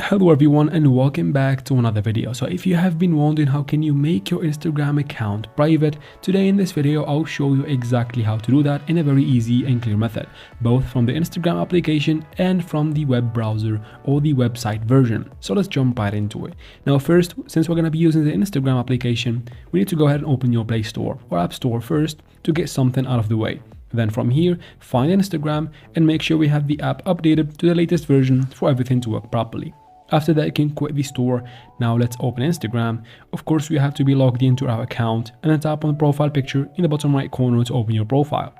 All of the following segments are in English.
Hello everyone and welcome back to another video. So if you have been wondering how can you make your Instagram account private, today in this video I'll show you exactly how to do that in a very easy and clear method, both from the Instagram application and from the web browser or the website version. So let's jump right into it. Now first, since we're going to be using the Instagram application, we need to go ahead and open your Play Store or App Store first to get something out of the way. Then from here, find Instagram and make sure we have the app updated to the latest version for everything to work properly. After that, you can quit the store. Now let's open Instagram. Of course, we have to be logged into our account and then tap on the profile picture in the bottom right corner to open your profile.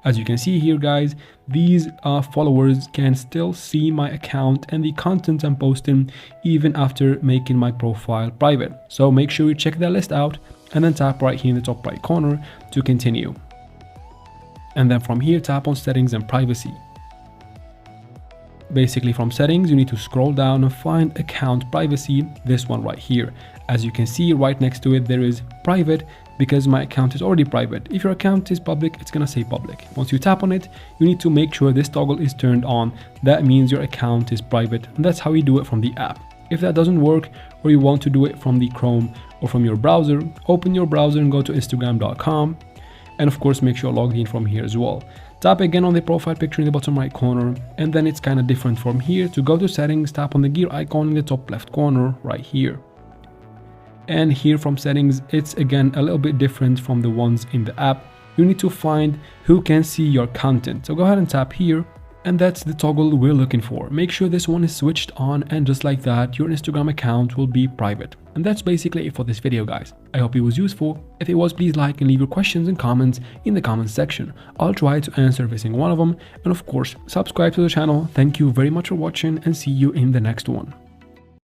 As you can see here, guys, these followers can still see my account and the content I'm posting even after making my profile private. So make sure you check that list out and then tap right here in the top right corner to continue. And then from here, tap on settings and privacy. Basically from settings, you need to scroll down and find account privacy, this one right here. As you can see right next to it, there is private because my account is already private. If your account is public, it's gonna say public. Once you tap on it, you need to make sure this toggle is turned on. That means your account is private, and that's how you do it from the app. If that doesn't work, or you want to do it from the Chrome or from your browser, open your browser and go to instagram.com. And of course, make sure you're logged in from here as well. Tap again on the profile picture in the bottom right corner, and then it's kind of different from here. To go to settings, tap on the gear icon in the top left corner right here. And here from settings, it's again a little bit different from the ones in the app. You need to find who can see your content. So go ahead and tap here, and that's the toggle we're looking for. Make sure this one is switched on, and just like that, your Instagram account will be private. And that's basically it for this video, guys. I hope it was useful. If it was, please like and leave your questions and comments in the comments section. I'll try to answer every single one of them. And of course, subscribe to the channel. Thank you very much for watching and see you in the next one.